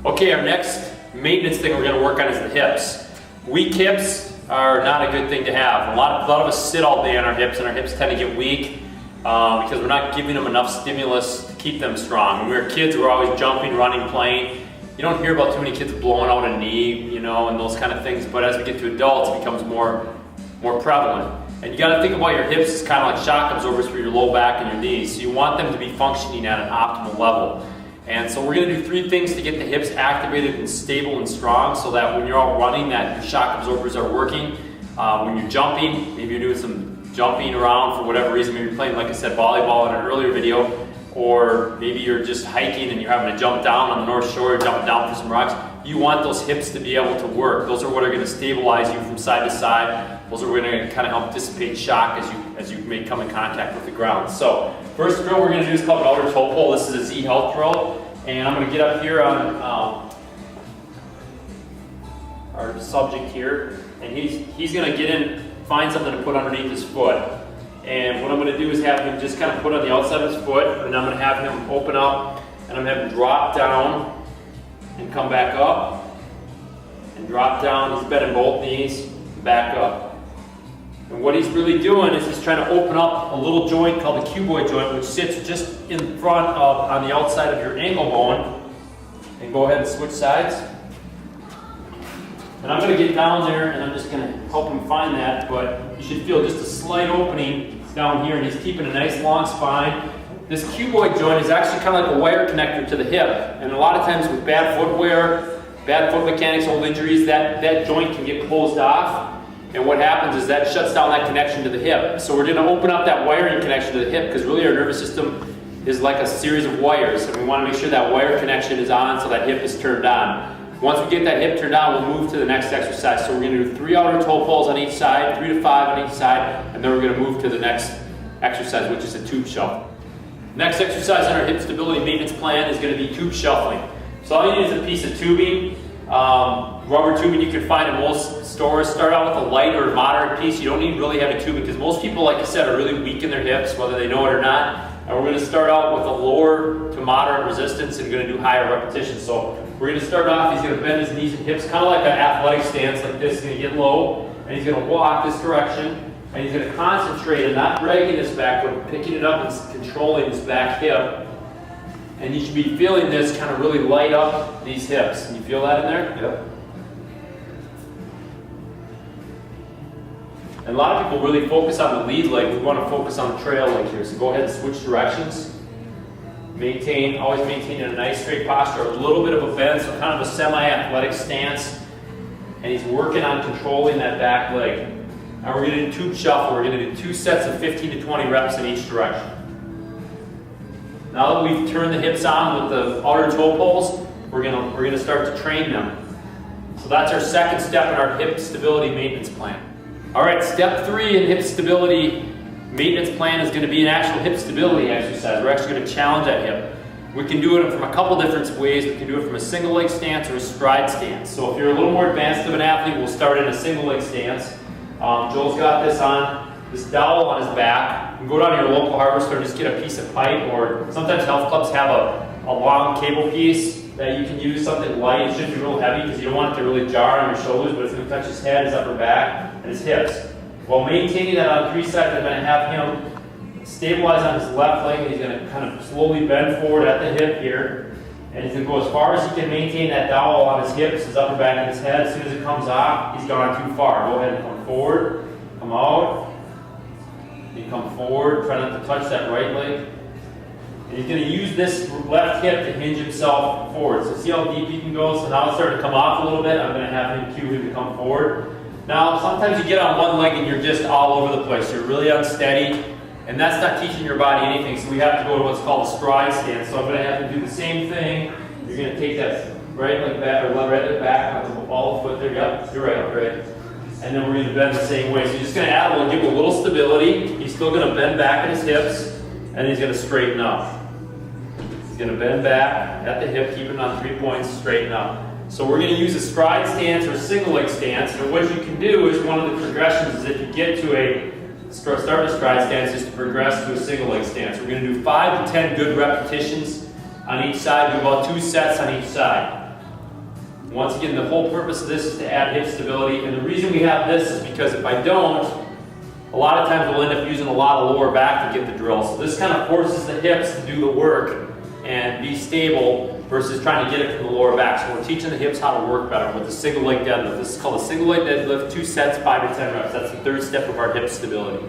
Okay, our next maintenance thing we're going to work on is the hips. Weak hips are not a good thing to have. A lot of us sit all day on our hips, and our hips tend to get weak because we're not giving them enough stimulus to keep them strong. When we were kids, we were always jumping, running, playing. You don't hear about too many kids blowing out a knee, you know, and those kind of things, but as we get to adults, it becomes more prevalent. And you got to think about your hips as kind of like shock absorbers for your low back and your knees. So you want them to be functioning at an optimal level. And so we're going to do 3 things to get the hips activated and stable and strong so that when you're all running, that your shock absorbers are working. When you're jumping, maybe you're doing some jumping around for whatever reason, maybe you're playing, like I said, volleyball in an earlier video, or maybe you're just hiking and you're having to jump down on the North Shore, jump down for some rocks. You want those hips to be able to work. Those are what are going to stabilize you from side to side. Those are going to kind of help dissipate shock as you may come in contact with the ground. So first drill we're going to do is called an outer toe pull. This is a Z health drill, and I'm going to get up here on our subject here, and he's going to get in, find something to put underneath his foot. And what I'm going to do is have him just kind of put on the outside of his foot, and I'm going to have him open up, and I'm going to have him drop down and come back up, and drop down. He's bending both knees, back up. And what he's really doing is he's trying to open up a little joint called the cuboid joint, which sits just in front of, on the outside of your ankle bone. And go ahead and switch sides. And I'm going to get down there and I'm just going to help him find that, but you should feel just a slight opening down here, and he's keeping a nice long spine. This cuboid joint is actually kind of like a wire connector to the hip, and a lot of times with bad footwear, bad foot mechanics, old injuries, that joint can get closed off. And what happens is that shuts down that connection to the hip. So we're going to open up that wiring connection to the hip because really our nervous system is like a series of wires, and we want to make sure that wire connection is on so that hip is turned on. Once we get that hip turned on, we'll move to the next exercise. So we're going to do 3 outer toe pulls on each side, 3 to 5 on each side, and then we're going to move to the next exercise, which is a tube shuffle. Next exercise on our hip stability maintenance plan is going to be tube shuffling. So all you need is a piece of tubing. Rubber tubing you can find in most stores. Start out with a light or moderate piece. You don't need really heavy tubing because most people, like I said, are really weak in their hips, whether they know it or not. And we're going to start out with a lower to moderate resistance and going to do higher repetitions. So we're going to start off, he's going to bend his knees and hips, kind of like an athletic stance like this. He's going to get low, and he's going to walk this direction, and he's going to concentrate on not dragging his back, but picking it up and controlling his back hip. And you should be feeling this kind of really light up these hips. Can you feel that in there? Yep. And a lot of people really focus on the lead leg. We want to focus on the trail leg here. So go ahead and switch directions. Always maintain a nice straight posture, a little bit of a bend, so kind of a semi-athletic stance. And he's working on controlling that back leg. Now we're going to do tube shuffle. We're going to do 2 sets of 15 to 20 reps in each direction. Now that we've turned the hips on with the outer toe pulls, we're going to start to train them. So that's our second step in our hip stability maintenance plan. All right, step 3 in hip stability maintenance plan is going to be an actual hip stability exercise. We're actually going to challenge that hip. We can do it from a couple different ways. We can do it from a single leg stance or a stride stance. So if you're a little more advanced of an athlete, we'll start in a single leg stance. Joel's got this dowel on his back. You can go down to your local hardware store and just get a piece of pipe, or sometimes health clubs have a long cable piece that you can use, something light. It shouldn't be real heavy because you don't want it to really jar on your shoulders, but it's going to touch his head, his upper back, and his hips. While maintaining that on 3 sides, I'm going to have him stabilize on his left leg, and he's going to kind of slowly bend forward at the hip here. And he's going to go as far as he can maintain that dowel on his hips, his upper back, and his head. As soon as it comes off, he's gone too far. Go ahead and come forward, come out. You come forward, try not to touch that right leg. And he's going to use this left hip to hinge himself forward. So see how deep he can go? So now it's starting to come off a little bit. I'm going to have him cue him to come forward. Now, sometimes you get on one leg and you're just all over the place. You're really unsteady, and that's not teaching your body anything. So we have to go to what's called a stride stance. So I'm going to have him do the same thing. You're going to take that right leg back, or right leg back, on the ball of the foot there. Yep, you're right, right. And then we're going to bend the same way. So you're just going to add a little, give him a little stability. He's still going to bend back at his hips, and he's going to straighten up. He's going to bend back at the hip, keep it on 3 points, straighten up. So we're going to use a stride stance or a single leg stance. And what you can do is, one of the progressions is if you get to start a stride stance, is to progress to a single leg stance. We're going to do 5 to 10 good repetitions on each side. Do about 2 sets on each side. Once again, the whole purpose of this is to add hip stability, and the reason we have this is because if I don't, a lot of times we'll end up using a lot of lower back to get the drill. So this kind of forces the hips to do the work and be stable versus trying to get it from the lower back. So we're teaching the hips how to work better with the single leg deadlift. This is called a single leg deadlift, 2 sets, 5 to 10 reps. That's the third step of our hip stability.